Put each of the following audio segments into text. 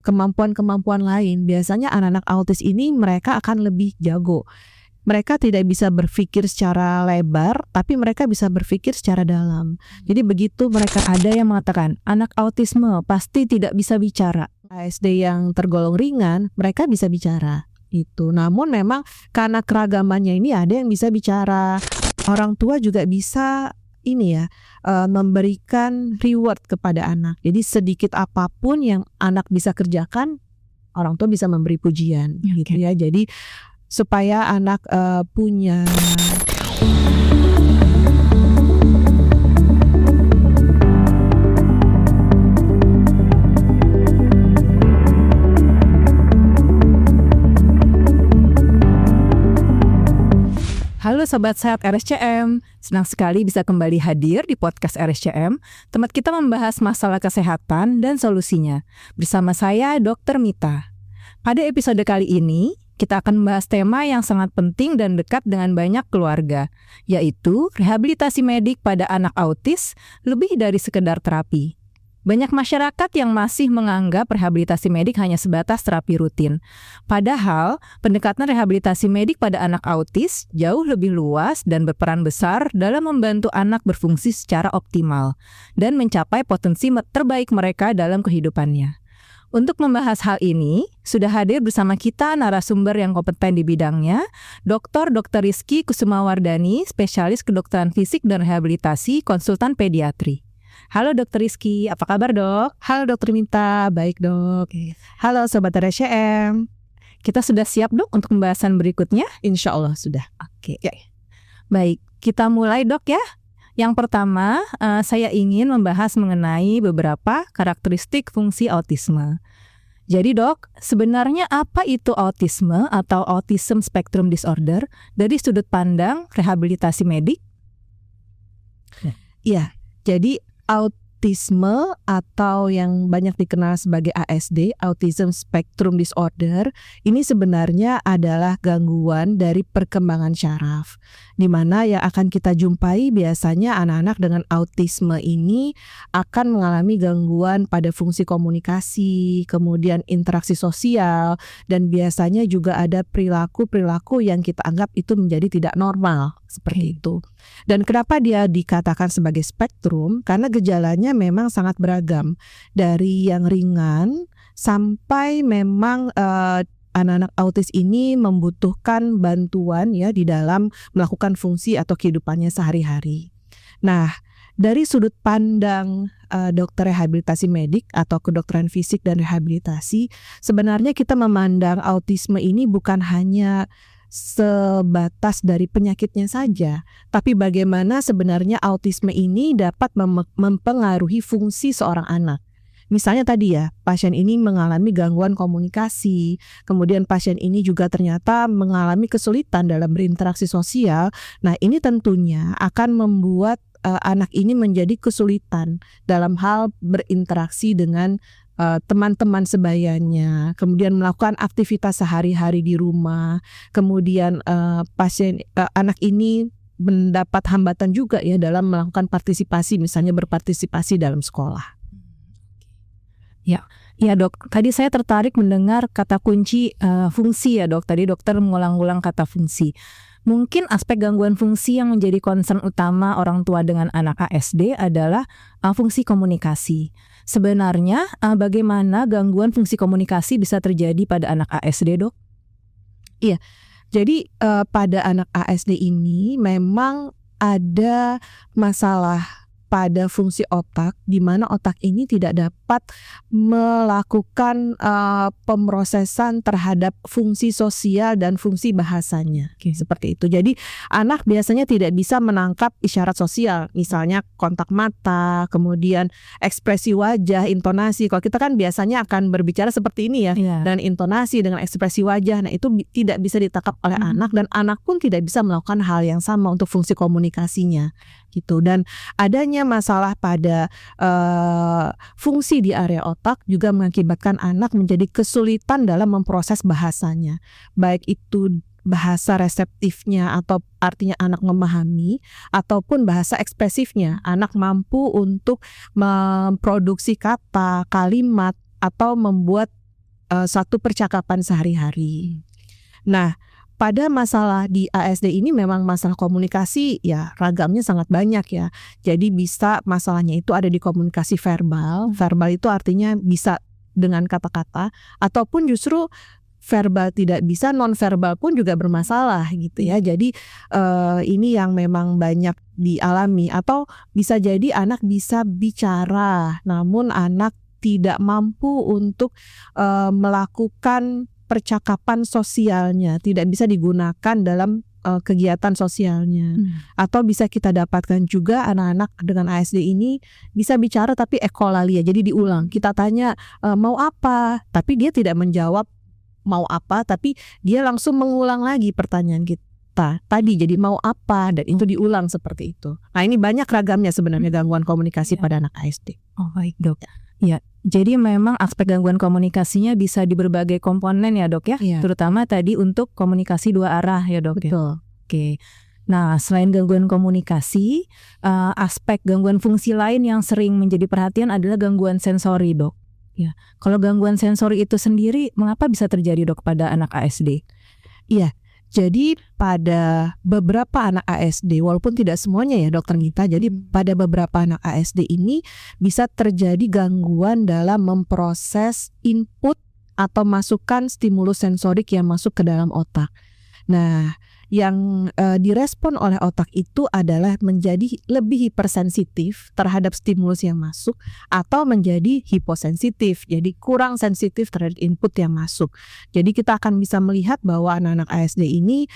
kemampuan-kemampuan lain, biasanya anak-anak autis ini mereka akan lebih jago. Mereka tidak bisa berpikir secara lebar, tapi mereka bisa berpikir secara dalam. Jadi begitu mereka Ada yang mengatakan anak autisme pasti tidak bisa bicara. ASD yang tergolong ringan, mereka bisa bicara. Itu. Namun memang karena keragamannya ini ada yang bisa bicara. Orang tua juga bisa memberikan reward kepada anak. Jadi sedikit apapun yang anak bisa kerjakan, orang tua bisa memberi pujian, gitu ya. Jadi supaya anak punya Halo Sobat Sehat RSCM, senang sekali bisa kembali hadir di podcast RSCM, tempat kita membahas masalah kesehatan dan solusinya. Bersama saya Dr. Mita. Pada episode kali ini, kita akan membahas tema yang sangat penting dan dekat dengan banyak keluarga, yaitu rehabilitasi medik pada anak autis lebih dari sekedar terapi. Banyak masyarakat yang masih menganggap rehabilitasi medik hanya sebatas terapi rutin. Padahal, pendekatan rehabilitasi medik pada anak autis jauh lebih luas dan berperan besar dalam membantu anak berfungsi secara optimal dan mencapai potensi terbaik mereka dalam kehidupannya. Untuk membahas hal ini, sudah hadir bersama kita narasumber yang kompeten di bidangnya, Dr. Rizky Kusumawardani, spesialis kedokteran fisik dan rehabilitasi, konsultan pediatri. Halo Dr. Rizky, apa kabar dok? Halo Dr. Minta, baik dok. Halo Sobat RSCM. Kita sudah siap dok untuk pembahasan berikutnya? Insya Allah sudah. Oke. Baik, kita mulai dok ya. Yang pertama, saya ingin membahas mengenai beberapa karakteristik fungsi autisme. Jadi dok, sebenarnya apa itu autisme atau Autism Spectrum Disorder dari sudut pandang rehabilitasi medik? Iya, jadi autisme atau yang banyak dikenal sebagai ASD, Autism Spectrum Disorder, ini sebenarnya adalah gangguan dari perkembangan syaraf, di mana yang akan kita jumpai biasanya anak-anak dengan autisme ini akan mengalami gangguan pada fungsi komunikasi, kemudian interaksi sosial, dan biasanya juga ada perilaku-perilaku yang kita anggap itu menjadi tidak normal, seperti itu. Dan kenapa dia dikatakan sebagai spektrum? Karena gejalanya memang sangat beragam, dari yang ringan sampai memang anak-anak autis ini membutuhkan bantuan ya di dalam melakukan fungsi atau kehidupannya sehari-hari. Nah, dari sudut pandang dokter rehabilitasi medik atau kedokteran fisik dan rehabilitasi, sebenarnya kita memandang autisme ini bukan hanya sebatas dari penyakitnya saja, tapi bagaimana sebenarnya autisme ini dapat mempengaruhi fungsi seorang anak. Misalnya tadi ya, pasien ini mengalami gangguan komunikasi, kemudian pasien ini juga ternyata mengalami kesulitan dalam berinteraksi sosial. Nah, ini tentunya akan membuat anak ini menjadi kesulitan dalam hal berinteraksi dengan teman-teman sebayanya, kemudian melakukan aktivitas sehari-hari di rumah, kemudian anak ini mendapat hambatan juga ya dalam melakukan partisipasi, misalnya berpartisipasi dalam sekolah. Ya dok, tadi saya tertarik mendengar kata kunci fungsi ya dok. Tadi dokter mengulang-ulang kata fungsi. Mungkin aspek gangguan fungsi yang menjadi concern utama orang tua dengan anak ASD adalah fungsi komunikasi. Sebenarnya bagaimana gangguan fungsi komunikasi bisa terjadi pada anak ASD dok? Iya, jadi pada anak ASD ini memang ada masalah pada fungsi otak, di mana otak ini tidak dapat melakukan pemrosesan terhadap fungsi sosial dan fungsi bahasanya, seperti itu. Jadi anak biasanya tidak bisa menangkap isyarat sosial, misalnya kontak mata, kemudian ekspresi wajah, intonasi. Kalau kita kan biasanya akan berbicara seperti ini ya, dan intonasi dengan ekspresi wajah, nah itu tidak bisa ditangkap oleh anak, dan anak pun tidak bisa melakukan hal yang sama untuk fungsi komunikasinya, gitu. Dan adanya masalah pada fungsi di area otak juga mengakibatkan anak menjadi kesulitan dalam memproses bahasanya, baik itu bahasa reseptifnya atau artinya anak memahami, ataupun bahasa ekspresifnya, anak mampu untuk memproduksi kata, kalimat, atau membuat satu percakapan sehari-hari. Nah, pada masalah di ASD ini memang masalah komunikasi ya ragamnya sangat banyak ya. Jadi bisa masalahnya itu ada di komunikasi verbal. Verbal itu artinya bisa dengan kata-kata ataupun justru verbal tidak bisa, non verbal pun juga bermasalah gitu ya. Jadi ini yang memang banyak dialami. Atau bisa jadi anak bisa bicara namun anak tidak mampu untuk melakukan percakapan sosialnya, tidak bisa digunakan dalam kegiatan sosialnya. Atau bisa kita dapatkan juga anak-anak dengan ASD ini bisa bicara tapi ekolalia, jadi diulang. Kita tanya mau apa, tapi dia tidak menjawab mau apa, tapi dia langsung mengulang lagi pertanyaan kita tadi, jadi mau apa, dan itu diulang seperti itu. Nah, ini banyak ragamnya sebenarnya gangguan komunikasi pada anak ASD. Oh baik dok. Ya, jadi memang aspek gangguan komunikasinya bisa di berbagai komponen ya dok ya, terutama tadi untuk komunikasi dua arah ya dok. Betul. Ya? Oke. Nah, selain gangguan komunikasi, aspek gangguan fungsi lain yang sering menjadi perhatian adalah gangguan sensori dok. Ya, kalau gangguan sensori itu sendiri, mengapa bisa terjadi dok pada anak ASD? Iya. Jadi pada beberapa anak ASD, walaupun tidak semuanya ya dokter Gita, jadi pada beberapa anak ASD ini bisa terjadi gangguan dalam memproses input atau masukan stimulus sensorik yang masuk ke dalam otak. Nah, yang direspon oleh otak itu adalah menjadi lebih hipersensitif terhadap stimulus yang masuk atau menjadi hiposensitif, jadi kurang sensitif terhadap input yang masuk. Jadi kita akan bisa melihat bahwa anak-anak ASD ini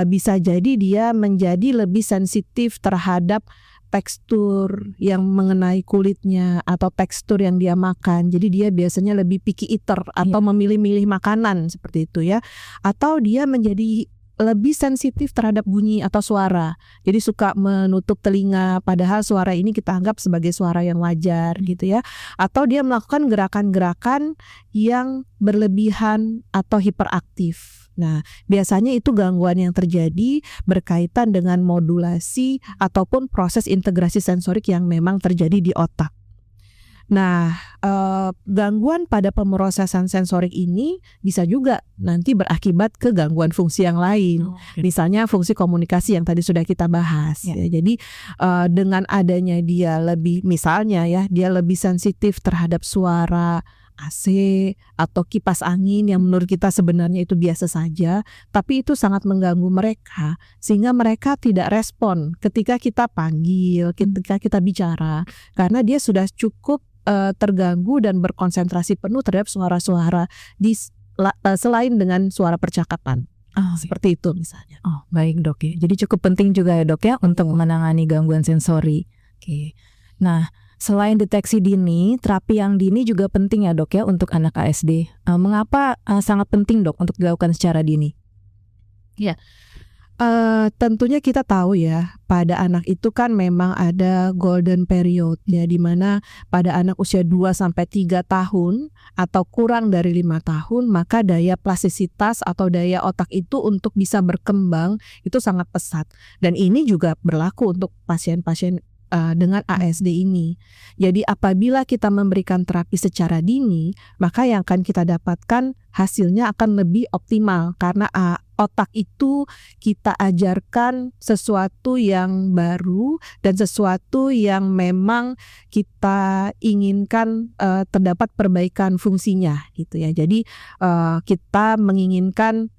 bisa jadi dia menjadi lebih sensitif terhadap tekstur yang mengenai kulitnya atau tekstur yang dia makan. Jadi dia biasanya lebih picky eater atau memilih-milih makanan seperti itu ya. Atau dia menjadi lebih sensitif terhadap bunyi atau suara. Jadi suka menutup telinga padahal suara ini kita anggap sebagai suara yang wajar gitu ya. Atau dia melakukan gerakan-gerakan yang berlebihan atau hiperaktif. Nah, biasanya itu gangguan yang terjadi berkaitan dengan modulasi ataupun proses integrasi sensorik yang memang terjadi di otak. Nah, gangguan pada pemrosesan sensorik ini bisa juga nanti berakibat ke gangguan fungsi yang lain. Misalnya fungsi komunikasi yang tadi sudah kita bahas. Ya, jadi dengan adanya dia lebih, misalnya ya, dia lebih sensitif terhadap suara AC atau kipas angin yang menurut kita sebenarnya itu biasa saja, tapi itu sangat mengganggu mereka sehingga mereka tidak respon ketika kita panggil, ketika kita bicara, karena dia sudah cukup terganggu dan berkonsentrasi penuh terhadap suara-suara selain dengan suara percakapan. Seperti itu misalnya. Oh, baik dok ya. Jadi cukup penting juga ya dok ya untuk menangani gangguan sensori. Oke. Nah, selain deteksi dini, terapi yang dini juga penting ya dok ya untuk anak ASD. Mengapa sangat penting dok untuk dilakukan secara dini? Ya, tentunya kita tahu ya pada anak itu kan memang ada golden period ya, di mana pada anak usia 2-3 tahun atau kurang dari 5 tahun maka daya plastisitas atau daya otak itu untuk bisa berkembang itu sangat pesat, dan ini juga berlaku untuk pasien-pasien dengan ASD ini. Jadi apabila kita memberikan terapi secara dini, maka yang akan kita dapatkan hasilnya akan lebih optimal karena otak itu kita ajarkan sesuatu yang baru dan sesuatu yang memang kita inginkan terdapat perbaikan fungsinya gitu ya. Jadi kita menginginkan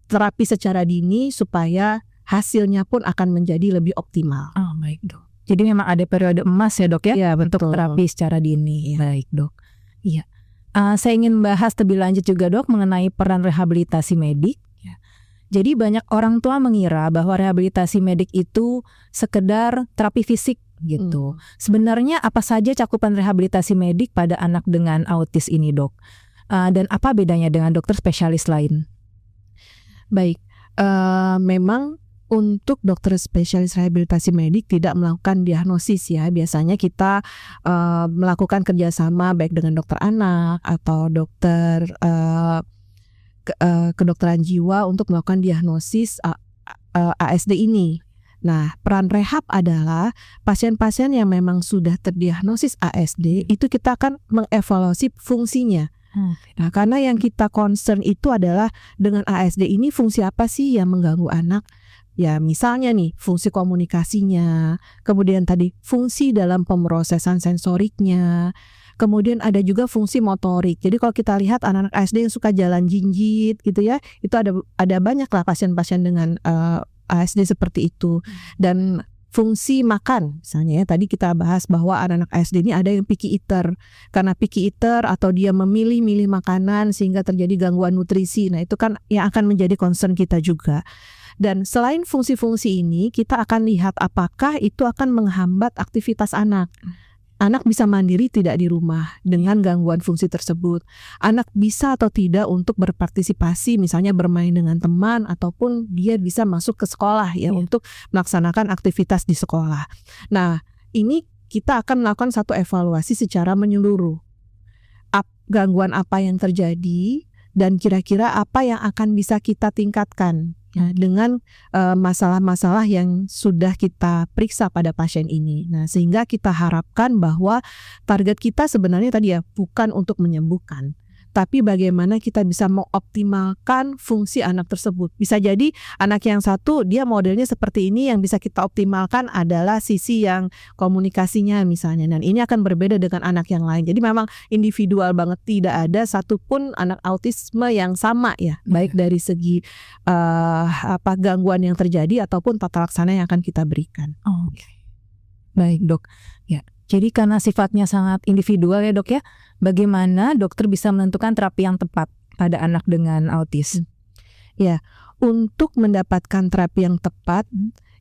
terapi secara dini supaya hasilnya pun akan menjadi lebih optimal. Oh, baik dok. Jadi memang ada periode emas ya dok ya, untuk terapi secara dini. Baik dok. Iya. Saya ingin bahas lebih lanjut juga dok mengenai peran rehabilitasi medik. Jadi banyak orang tua mengira bahwa rehabilitasi medik itu sekedar terapi fisik gitu. Sebenarnya apa saja cakupan rehabilitasi medik pada anak dengan autis ini dok? Dan apa bedanya dengan dokter spesialis lain? Baik, memang untuk dokter spesialis rehabilitasi medik tidak melakukan diagnosis ya. Biasanya kita melakukan kerjasama baik dengan dokter anak atau dokter kedokteran jiwa untuk melakukan diagnosis ASD ini. Nah, peran rehab adalah pasien-pasien yang memang sudah terdiagnosis ASD itu kita akan mengevaluasi fungsinya. Nah, karena yang kita concern itu adalah dengan ASD ini fungsi apa sih yang mengganggu anak? Ya, misalnya nih, fungsi komunikasinya, kemudian tadi fungsi dalam pemrosesan sensoriknya, kemudian ada juga fungsi motorik. Jadi kalau kita lihat anak-anak ASD yang suka jalan jinjit gitu ya, itu ada banyak lah pasien-pasien dengan ASD seperti itu. Dan fungsi makan, misalnya ya, tadi kita bahas bahwa anak-anak ASD ini ada yang picky eater. Karena picky eater atau dia memilih-milih makanan sehingga terjadi gangguan nutrisi. Nah, itu kan yang akan menjadi concern kita juga. Dan selain fungsi-fungsi ini, kita akan lihat apakah itu akan menghambat aktivitas anak. Anak bisa mandiri tidak di rumah dengan gangguan fungsi tersebut. Anak bisa atau tidak untuk berpartisipasi, misalnya bermain dengan teman, ataupun dia bisa masuk ke sekolah ya untuk melaksanakan aktivitas di sekolah. Nah, ini kita akan melakukan satu evaluasi secara menyeluruh. Gangguan apa yang terjadi dan kira-kira apa yang akan bisa kita tingkatkan ya, dengan masalah-masalah yang sudah kita periksa pada pasien ini. Nah, sehingga kita harapkan bahwa target kita sebenarnya tadi ya bukan untuk menyembuhkan, tapi bagaimana kita bisa mengoptimalkan fungsi anak tersebut. Bisa jadi anak yang satu dia modelnya seperti ini, yang bisa kita optimalkan adalah sisi yang komunikasinya misalnya. Dan ini akan berbeda dengan anak yang lain. Jadi memang individual banget, tidak ada satupun anak autisme yang sama ya, baik dari segi gangguan yang terjadi ataupun tata laksana yang akan kita berikan. Oke. Baik, Dok. Ya. Jadi karena sifatnya sangat individual ya, Dok ya, bagaimana dokter bisa menentukan terapi yang tepat pada anak dengan autis? Ya, untuk mendapatkan terapi yang tepat,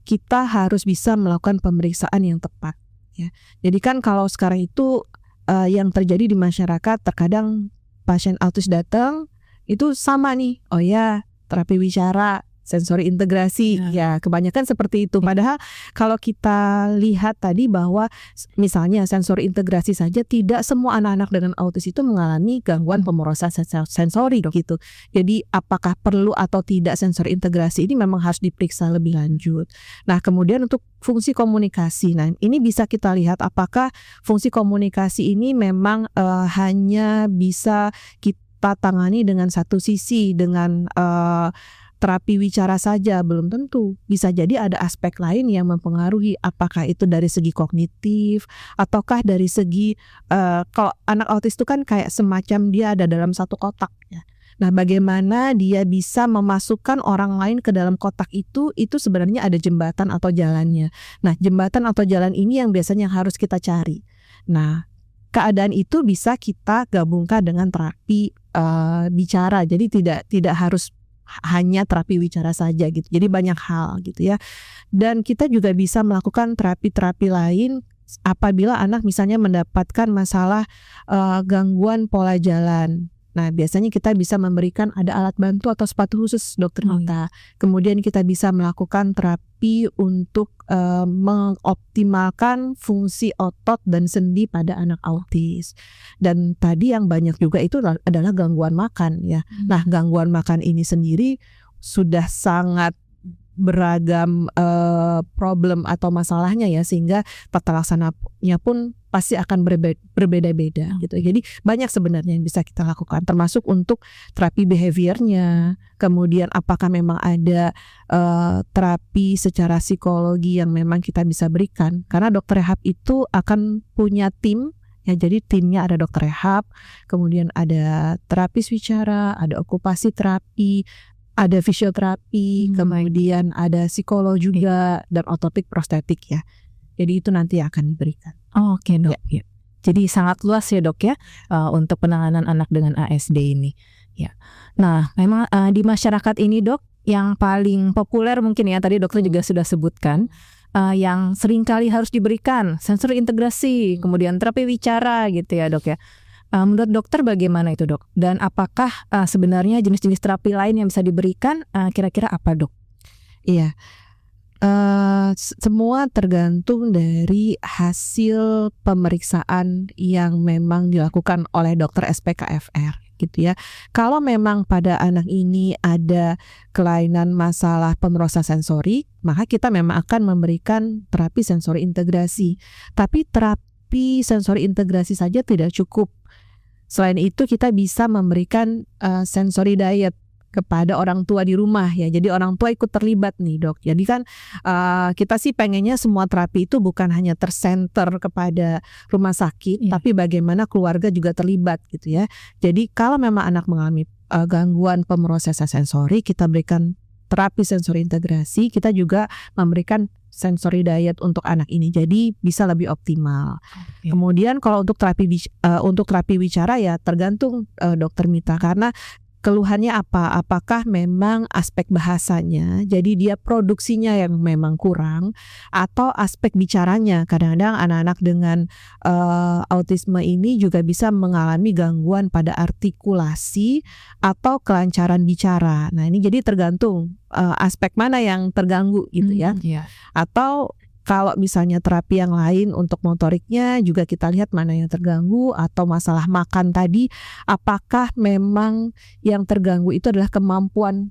kita harus bisa melakukan pemeriksaan yang tepat. Ya, jadi kan kalau sekarang itu yang terjadi di masyarakat, terkadang pasien autis datang itu sama nih, oh ya terapi wicara, sensori integrasi, ya kebanyakan seperti itu. Padahal kalau kita lihat tadi bahwa misalnya sensori integrasi saja tidak semua anak-anak dengan autis itu mengalami gangguan pemrosesan sensori gitu. Jadi apakah perlu atau tidak sensori integrasi ini memang harus diperiksa lebih lanjut. Nah, kemudian untuk fungsi komunikasi, nah ini bisa kita lihat apakah fungsi komunikasi ini memang hanya bisa kita tangani dengan satu sisi, dengan terapi wicara saja, belum tentu. Bisa jadi ada aspek lain yang mempengaruhi, apakah itu dari segi kognitif ataukah dari segi kalau anak autis itu kan kayak semacam dia ada dalam satu kotak ya. Nah, bagaimana dia bisa memasukkan orang lain ke dalam kotak itu sebenarnya ada jembatan atau jalannya. Nah, jembatan atau jalan ini yang biasanya harus kita cari. Nah, keadaan itu bisa kita gabungkan dengan terapi bicara. Jadi tidak harus hanya terapi wicara saja gitu. Jadi banyak hal gitu ya. Dan kita juga bisa melakukan terapi-terapi lain apabila anak misalnya mendapatkan masalah gangguan pola jalan. Nah, biasanya kita bisa memberikan ada alat bantu atau sepatu khusus dokter Mita. Kemudian kita bisa melakukan terapi untuk mengoptimalkan fungsi otot dan sendi pada anak autis. Dan tadi yang banyak juga itu adalah gangguan makan ya. Nah, gangguan makan ini sendiri sudah sangat beragam problem atau masalahnya ya, sehingga tata laksananya pun pasti akan berbeda-beda gitu. Jadi banyak sebenarnya yang bisa kita lakukan, termasuk untuk terapi behaviornya. Kemudian apakah memang ada terapi secara psikologi yang memang kita bisa berikan, karena dokter rehab itu akan punya tim. Ya, jadi timnya ada dokter rehab, kemudian ada terapis wicara, ada okupasi terapi, ada fisioterapi, kemudian ada psikolog juga, dan ortopik prostetik ya. Jadi itu nanti akan diberikan. Oke, Dok. Ya. Jadi sangat luas ya, Dok ya, untuk penanganan anak dengan ASD ini. Ya. Nah, memang di masyarakat ini, Dok, yang paling populer mungkin ya, tadi dokter juga sudah sebutkan, yang seringkali harus diberikan sensori integrasi, kemudian terapi wicara gitu ya, Dok ya. Menurut dokter bagaimana itu, Dok? Dan apakah sebenarnya jenis-jenis terapi lain yang bisa diberikan, kira-kira apa, Dok? Iya, semua tergantung dari hasil pemeriksaan yang memang dilakukan oleh dokter SPKFR gitu ya. Kalau memang pada anak ini ada kelainan masalah pemrosesan sensori, maka kita memang akan memberikan terapi sensori integrasi. Tapi terapi sensori integrasi saja tidak cukup. Selain itu kita bisa memberikan sensory diet kepada orang tua di rumah ya. Jadi orang tua ikut terlibat nih dok. Jadi kan kita sih pengennya semua terapi itu bukan hanya tersenter kepada rumah sakit, tapi bagaimana keluarga juga terlibat gitu ya. Jadi kalau memang anak mengalami gangguan pemrosesan sensori, kita berikan terapi sensori integrasi, kita juga memberikan sensory diet untuk anak ini, jadi bisa lebih optimal. Kemudian kalau untuk terapi bicara ya tergantung dokter Mita, karena keluhannya apa? Apakah memang aspek bahasanya, jadi dia produksinya yang memang kurang, atau aspek bicaranya? Kadang-kadang anak-anak dengan autisme ini juga bisa mengalami gangguan pada artikulasi atau kelancaran bicara. Nah ini jadi tergantung aspek mana yang terganggu gitu ya. Atau kalau misalnya terapi yang lain untuk motoriknya juga kita lihat mana yang terganggu, atau masalah makan tadi, apakah memang yang terganggu itu adalah kemampuan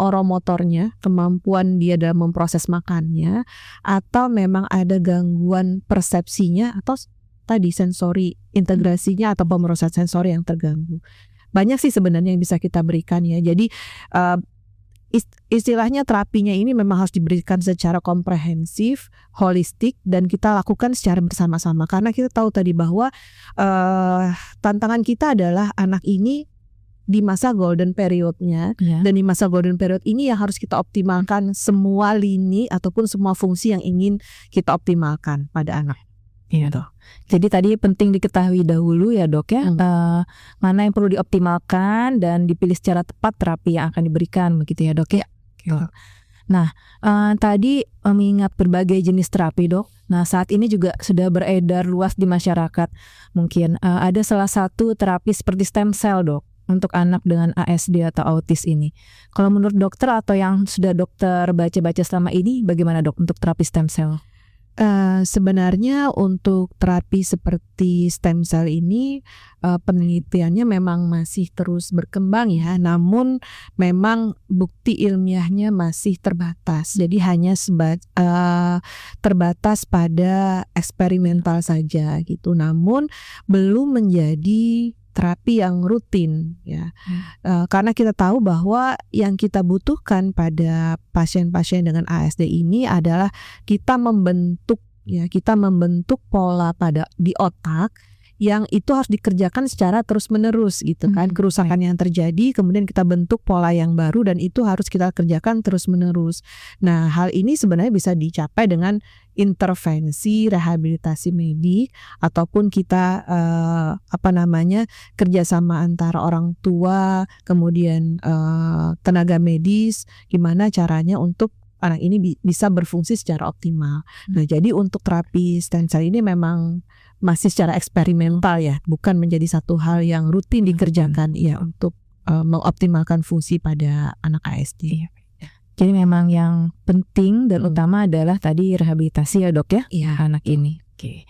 oromotornya, kemampuan dia dalam memproses makannya, atau memang ada gangguan persepsinya, atau tadi sensori integrasinya atau pemrosesan sensori yang terganggu. Banyak sih sebenarnya yang bisa kita berikan ya. Jadi istilahnya terapinya ini memang harus diberikan secara komprehensif, holistik, dan kita lakukan secara bersama-sama. Karena kita tahu tadi bahwa tantangan kita adalah anak ini di masa golden periodnya, dan di masa golden period ini yang harus kita optimalkan semua lini ataupun semua fungsi yang ingin kita optimalkan pada anak. Iya dok. Jadi tadi penting diketahui dahulu ya dok ya, mana yang perlu dioptimalkan dan dipilih secara tepat terapi yang akan diberikan begitu ya dok ya. Nah tadi mengingat berbagai jenis terapi dok. Nah saat ini juga sudah beredar luas di masyarakat. Mungkin ada salah satu terapi seperti stem cell dok untuk anak dengan ASD atau autis ini. Kalau menurut dokter atau yang sudah dokter baca-baca selama ini, bagaimana dok untuk terapi stem cell? Sebenarnya untuk terapi seperti stem cell ini penelitiannya memang masih terus berkembang ya, namun memang bukti ilmiahnya masih terbatas. Jadi hanya terbatas pada eksperimental saja gitu. Namun belum menjadi terapi yang rutin ya, karena kita tahu bahwa yang kita butuhkan pada pasien-pasien dengan ASD ini adalah kita membentuk pola di otak yang itu harus dikerjakan secara terus-menerus gitu kan. Kerusakan yang terjadi kemudian kita bentuk pola yang baru dan itu harus kita kerjakan terus-menerus. Nah, hal ini sebenarnya bisa dicapai dengan intervensi rehabilitasi medik ataupun kita kerjasama antara orang tua kemudian tenaga medis, gimana caranya untuk anak ini bisa berfungsi secara optimal. Nah, jadi untuk terapi stem cell ini memang masih secara eksperimental ya, bukan menjadi satu hal yang rutin dikerjakan ya untuk mengoptimalkan fungsi pada anak ASD. Jadi memang yang penting dan utama adalah tadi rehabilitasi ya dok ya, anak ini. Oke.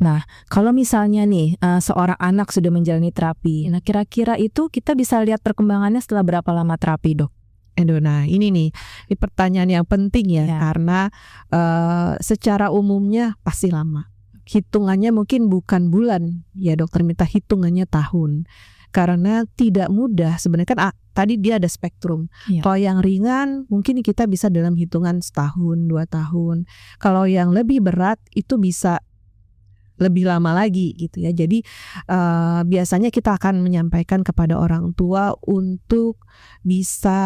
Nah kalau misalnya nih seorang anak sudah menjalani terapi, nah kira-kira itu kita bisa lihat perkembangannya setelah berapa lama terapi dok? Nah ini pertanyaan yang penting ya. Karena secara umumnya pasti lama. Hitungannya mungkin bukan bulan ya dokter Mita, hitungannya tahun. Karena tidak mudah sebenarnya kan tadi dia ada spektrum. Kalau yang ringan mungkin kita bisa dalam hitungan setahun 2 tahun. Kalau yang lebih berat itu bisa lebih lama lagi gitu ya. Jadi biasanya kita akan menyampaikan kepada orang tua untuk bisa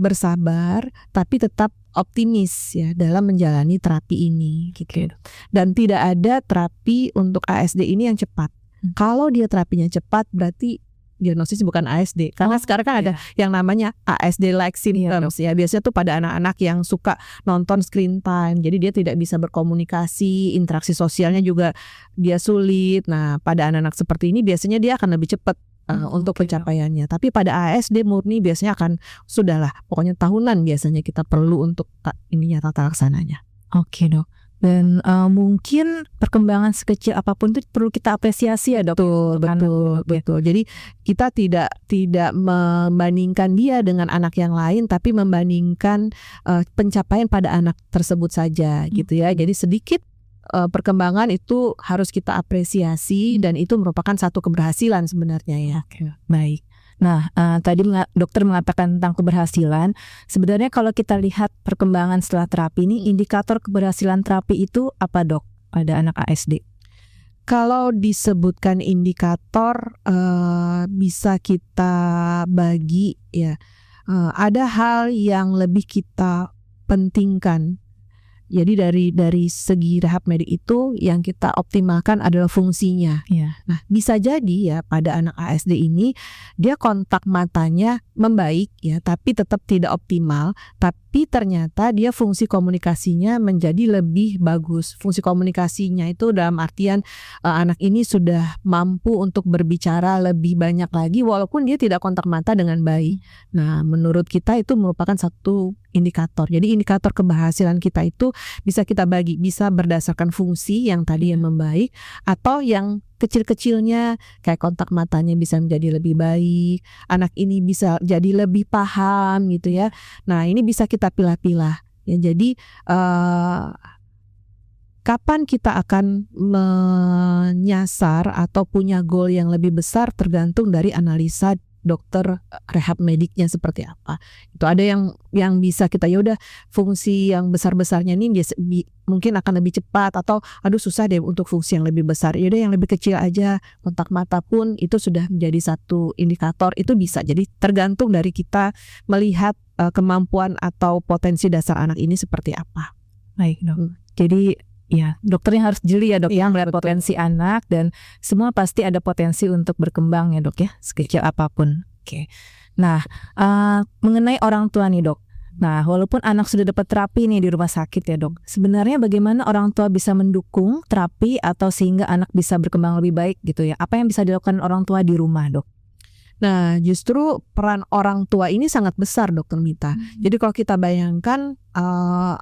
bersabar tapi tetap optimis ya dalam menjalani terapi ini gitu. Dan tidak ada terapi untuk ASD ini yang cepat. Kalau dia terapinya cepat berarti diagnosis bukan ASD. Karena sekarang kan ada yang namanya ASD-like symptoms ya. Biasanya tuh pada anak-anak yang suka nonton screen time. Jadi dia tidak bisa berkomunikasi, interaksi sosialnya juga dia sulit. Nah, pada anak-anak seperti ini biasanya dia akan lebih cepat untuk pencapaiannya. Tapi pada ASD murni biasanya akan sudahlah, pokoknya tahunan biasanya kita perlu untuk tata laksananya. Oke dok. Dan mungkin perkembangan sekecil apapun itu perlu kita apresiasi ya dok. Betul. Jadi kita tidak membandingkan dia dengan anak yang lain, tapi membandingkan pencapaian pada anak tersebut saja gitu ya. Jadi sedikit perkembangan itu harus kita apresiasi dan itu merupakan satu keberhasilan sebenarnya ya. Oke, baik. Nah, tadi dokter mengatakan tentang keberhasilan. Sebenarnya kalau kita lihat perkembangan setelah terapi ini, indikator keberhasilan terapi itu apa, Dok, pada anak ASD? Kalau disebutkan indikator bisa kita bagi ya. Ada hal yang lebih kita pentingkan. Jadi dari segi rehab medik itu yang kita optimalkan adalah fungsinya. Iya. Nah, bisa jadi ya pada anak ASD ini dia kontak matanya membaik ya, tapi tetap tidak optimal. Tapi ternyata dia fungsi komunikasinya menjadi lebih bagus. Fungsi komunikasinya itu dalam artian anak ini sudah mampu untuk berbicara lebih banyak lagi walaupun dia tidak kontak mata dengan baik. Nah, menurut kita itu merupakan satu indikator. Jadi indikator keberhasilan kita itu bisa kita bagi, bisa berdasarkan fungsi yang tadi yang membaik atau yang kecil-kecilnya kayak kontak matanya bisa menjadi lebih baik, anak ini bisa jadi lebih paham gitu ya. Nah, ini bisa kita pilah-pilah ya. Jadi kapan kita akan menyasar atau punya goal yang lebih besar tergantung dari analisa dokter rehab mediknya seperti apa. Itu ada yang bisa kita ya udah fungsi yang besar-besarnya ini mungkin akan lebih cepat atau aduh susah deh untuk fungsi yang lebih besar. Ya udah yang lebih kecil aja, kontak mata pun itu sudah menjadi satu indikator. Itu bisa. Jadi tergantung dari kita melihat kemampuan atau potensi dasar anak ini seperti apa. Baik, Dok. Jadi ya, dokternya harus jeli ya, Dok, yang melihat potensi anak dan semua pasti ada potensi untuk berkembang ya, Dok ya, sekecil apapun. Oke. Nah, mengenai orang tua nih, Dok. Nah, walaupun anak sudah dapat terapi nih di rumah sakit ya, Dok. Sebenarnya bagaimana orang tua bisa mendukung terapi atau sehingga anak bisa berkembang lebih baik gitu ya? Apa yang bisa dilakukan orang tua di rumah, Dok? Nah, justru peran orang tua ini sangat besar, Dokter Mita. Jadi kalau kita bayangkan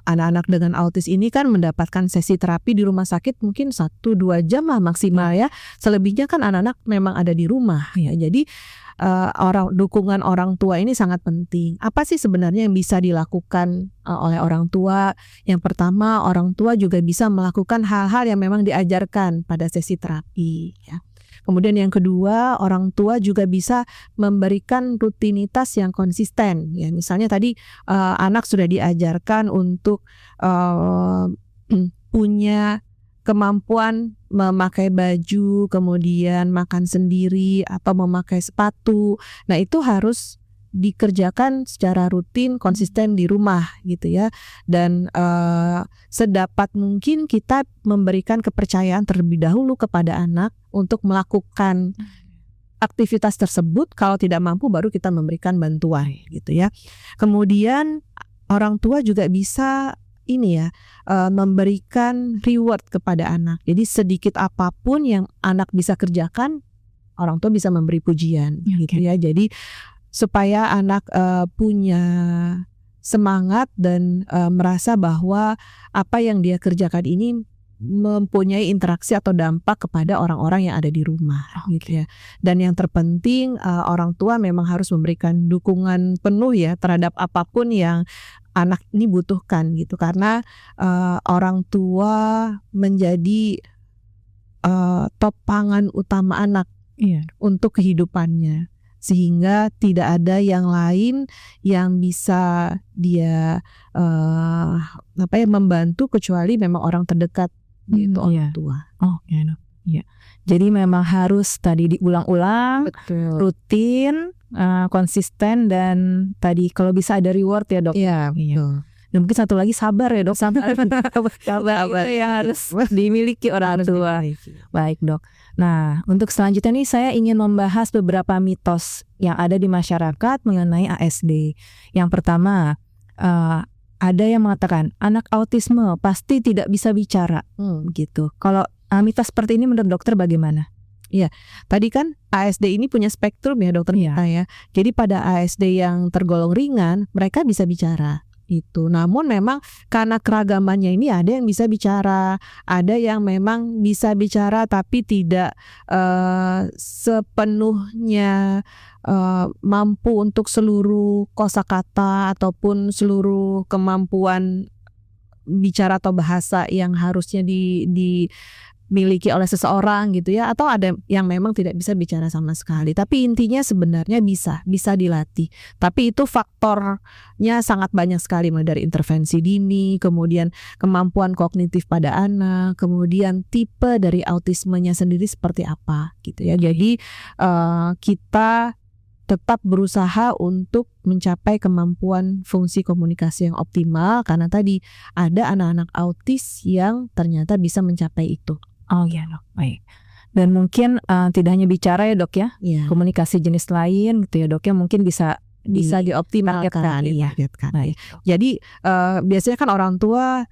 anak-anak dengan autis ini kan mendapatkan sesi terapi di rumah sakit mungkin 1-2 jam lah maksimal ya. Selebihnya kan anak-anak memang ada di rumah ya. Jadi dukungan orang tua ini sangat penting. Apa sih sebenarnya yang bisa dilakukan oleh orang tua? Yang pertama, orang tua juga bisa melakukan hal-hal yang memang diajarkan pada sesi terapi ya. Kemudian yang kedua, orang tua juga bisa memberikan rutinitas yang konsisten. Ya, misalnya tadi anak sudah diajarkan untuk punya kemampuan memakai baju, kemudian makan sendiri atau memakai sepatu. Nah, itu harus dikerjakan secara rutin, konsisten di rumah gitu ya. Dan sedapat mungkin kita memberikan kepercayaan terlebih dahulu kepada anak untuk melakukan aktivitas tersebut. Kalau tidak mampu baru kita memberikan bantuan gitu ya. Kemudian orang tua juga bisa memberikan reward kepada anak. Jadi sedikit apapun yang anak bisa kerjakan, orang tua bisa memberi pujian gitu ya. Jadi supaya anak punya semangat dan merasa bahwa apa yang dia kerjakan ini mempunyai interaksi atau dampak kepada orang-orang yang ada di rumah gitu ya. Dan yang terpenting orang tua memang harus memberikan dukungan penuh ya terhadap apapun yang anak ini butuhkan gitu, karena orang tua menjadi topangan utama anak untuk kehidupannya. Sehingga tidak ada yang lain yang bisa dia membantu kecuali memang orang terdekat gitu, orang tua. Jadi memang harus tadi diulang-ulang, rutin, konsisten, dan tadi kalau bisa ada reward ya, Dok. Iya, betul. Dan mungkin satu lagi sabar ya, Dok. Sabar itu yang harus dimiliki orang tua. Baik, Dok. Nah, untuk selanjutnya nih saya ingin membahas beberapa mitos yang ada di masyarakat mengenai ASD. Yang pertama, ada yang mengatakan anak autisme pasti tidak bisa bicara, gitu. Kalau mitos seperti ini menurut dokter bagaimana? Iya, tadi kan ASD ini punya spektrum ya, Dokter Mita ya. Jadi pada ASD yang tergolong ringan, mereka bisa bicara. Itu. Namun memang karena keragamannya ini ada yang bisa bicara, ada yang memang bisa bicara tapi tidak sepenuhnya mampu untuk seluruh kosakata ataupun seluruh kemampuan bicara atau bahasa yang harusnya dimiliki oleh seseorang gitu ya, atau ada yang memang tidak bisa bicara sama sekali. Tapi intinya sebenarnya bisa dilatih. Tapi itu faktornya sangat banyak sekali, mulai dari intervensi dini, kemudian kemampuan kognitif pada anak, kemudian tipe dari autismenya sendiri seperti apa gitu ya. Jadi kita tetap berusaha untuk mencapai kemampuan fungsi komunikasi yang optimal, karena tadi ada anak-anak autis yang ternyata bisa mencapai itu. Oh ya dok, baik. Dan mungkin tidak hanya bicara ya dok ya, komunikasi jenis lain gitu ya dok ya, mungkin bisa dioptimalkan. Iya. Baik. Jadi biasanya kan orang tua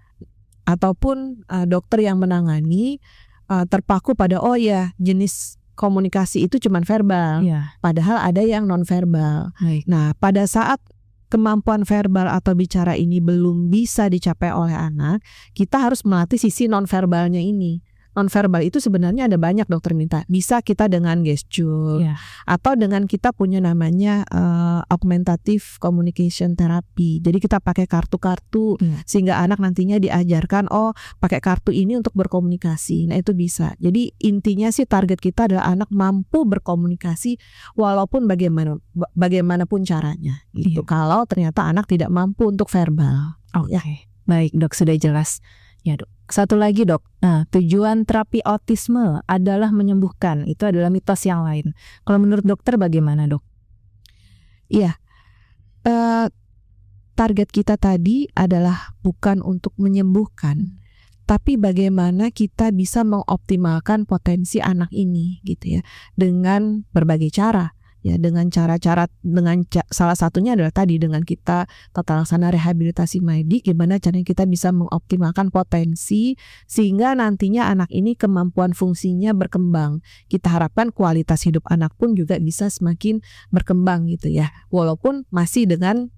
ataupun dokter yang menangani terpaku pada jenis komunikasi itu cuma verbal, padahal ada yang non verbal. Nah, pada saat kemampuan verbal atau bicara ini belum bisa dicapai oleh anak, kita harus melatih sisi non verbalnya ini. Non-verbal itu sebenarnya ada banyak, Dokter Mita. Bisa kita dengan gesture, atau dengan kita punya namanya augmentative communication therapy. Jadi kita pakai kartu-kartu sehingga anak nantinya diajarkan pakai kartu ini untuk berkomunikasi. Nah itu bisa. Jadi intinya sih target kita adalah anak mampu berkomunikasi walaupun bagaimanapun caranya. Gitu. Kalau ternyata anak tidak mampu untuk verbal. Baik dok, sudah jelas. Ya dok. Satu lagi dok, nah tujuan terapi autisme adalah menyembuhkan, itu adalah mitos yang lain. Kalau menurut dokter bagaimana dok? Iya, target kita tadi adalah bukan untuk menyembuhkan, tapi bagaimana kita bisa mengoptimalkan potensi anak ini gitu ya, dengan berbagai cara. Ya, dengan cara-cara, salah satunya adalah tadi dengan kita tata laksana rehabilitasi medik, gimana caranya kita bisa mengoptimalkan potensi sehingga nantinya anak ini kemampuan fungsinya berkembang. Kita harapkan kualitas hidup anak pun juga bisa semakin berkembang gitu ya, walaupun masih dengan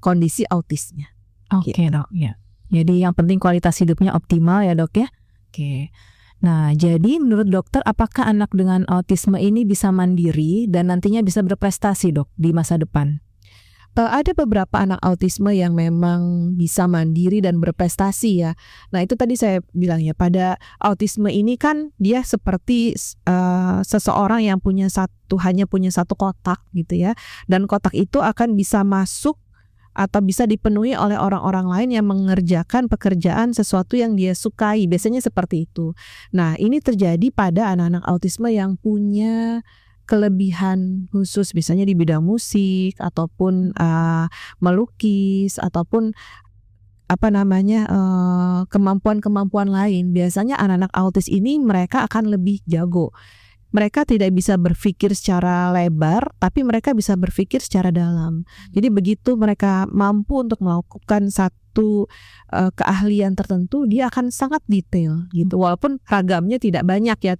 kondisi autisnya. Oke dok, ya. Jadi yang penting kualitas hidupnya optimal ya dok ya. Oke. Nah, jadi menurut dokter apakah anak dengan autisme ini bisa mandiri dan nantinya bisa berprestasi dok di masa depan? Ada beberapa anak autisme yang memang bisa mandiri dan berprestasi ya. Nah itu tadi saya bilang ya, pada autisme ini kan dia seperti seseorang yang hanya punya satu kotak gitu ya. Dan kotak itu akan bisa masuk atau bisa dipenuhi oleh orang-orang lain yang mengerjakan pekerjaan sesuatu yang dia sukai. Biasanya seperti itu. Nah, ini terjadi pada anak-anak autisme yang punya kelebihan khusus, misalnya di bidang musik ataupun melukis ataupun kemampuan-kemampuan lain. Biasanya anak-anak autis ini mereka akan lebih jago. Mereka tidak bisa berpikir secara lebar, tapi mereka bisa berpikir secara dalam. Jadi begitu mereka mampu untuk melakukan satu keahlian tertentu, dia akan sangat detail gitu. Walaupun ragamnya tidak banyak ya,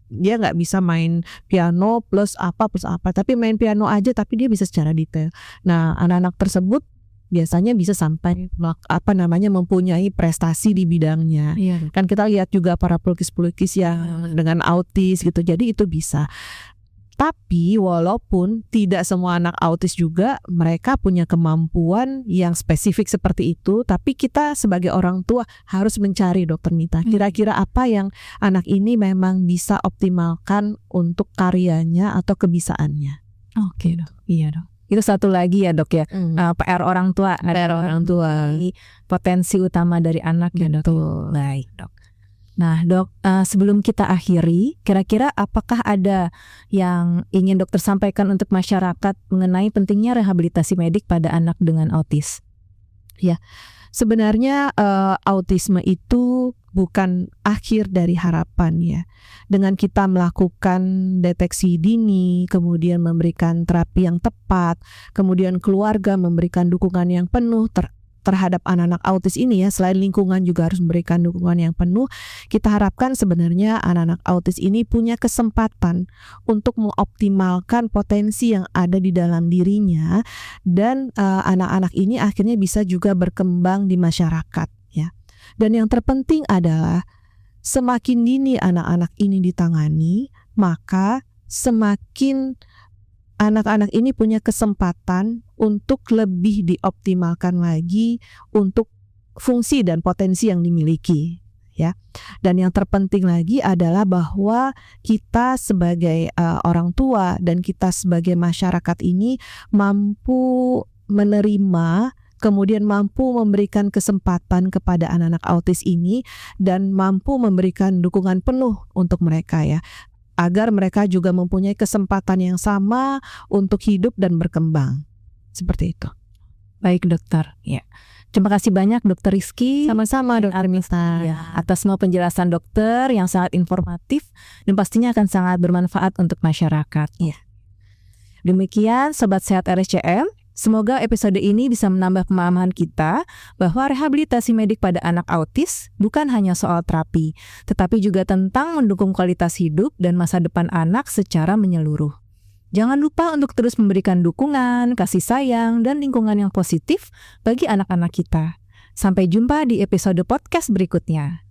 dia nggak bisa main piano plus apa, tapi main piano aja, tapi dia bisa secara detail. Nah, anak-anak tersebut biasanya bisa sampai mempunyai prestasi di bidangnya. Kan kita lihat juga para pelukis-pelukis yang dengan autis gitu. Jadi itu bisa. Tapi walaupun tidak semua anak autis juga mereka punya kemampuan yang spesifik seperti itu, tapi kita sebagai orang tua harus mencari, Dokter Mita, kira-kira apa yang anak ini memang bisa optimalkan untuk karyanya atau kebisaannya. Oke dok, iya dok. Itu satu lagi ya dok ya, PR orang tua. Potensi utama dari anak ya dok. Baik dok. Nah dok, sebelum kita akhiri, kira-kira apakah ada yang ingin dokter sampaikan untuk masyarakat mengenai pentingnya rehabilitasi medik pada anak dengan autis? Ya, sebenarnya autisme itu bukan akhir dari harapan ya. Dengan kita melakukan deteksi dini, kemudian memberikan terapi yang tepat, kemudian keluarga memberikan dukungan yang penuh terhadap anak-anak autis ini ya, selain lingkungan juga harus memberikan dukungan yang penuh. Kita harapkan sebenarnya anak-anak autis ini punya kesempatan untuk mengoptimalkan potensi yang ada di dalam dirinya, dan anak-anak ini akhirnya bisa juga berkembang di masyarakat ya. Dan yang terpenting adalah semakin dini anak-anak ini ditangani, maka semakin anak-anak ini punya kesempatan untuk lebih dioptimalkan lagi untuk fungsi dan potensi yang dimiliki. Ya, dan yang terpenting lagi adalah bahwa kita sebagai orang tua dan kita sebagai masyarakat ini mampu menerima, kemudian mampu memberikan kesempatan kepada anak-anak autis ini dan mampu memberikan dukungan penuh untuk mereka ya, agar mereka juga mempunyai kesempatan yang sama untuk hidup dan berkembang. Seperti itu. Baik dokter, ya. Terima kasih banyak Dokter Rizky. Sama-sama Dokter Mita. Ya, atas semua penjelasan dokter yang sangat informatif dan pastinya akan sangat bermanfaat untuk masyarakat. Ya. Demikian Sobat Sehat RSCM, semoga episode ini bisa menambah pemahaman kita bahwa rehabilitasi medik pada anak autis bukan hanya soal terapi, tetapi juga tentang mendukung kualitas hidup dan masa depan anak secara menyeluruh. Jangan lupa untuk terus memberikan dukungan, kasih sayang, dan lingkungan yang positif bagi anak-anak kita. Sampai jumpa di episode podcast berikutnya.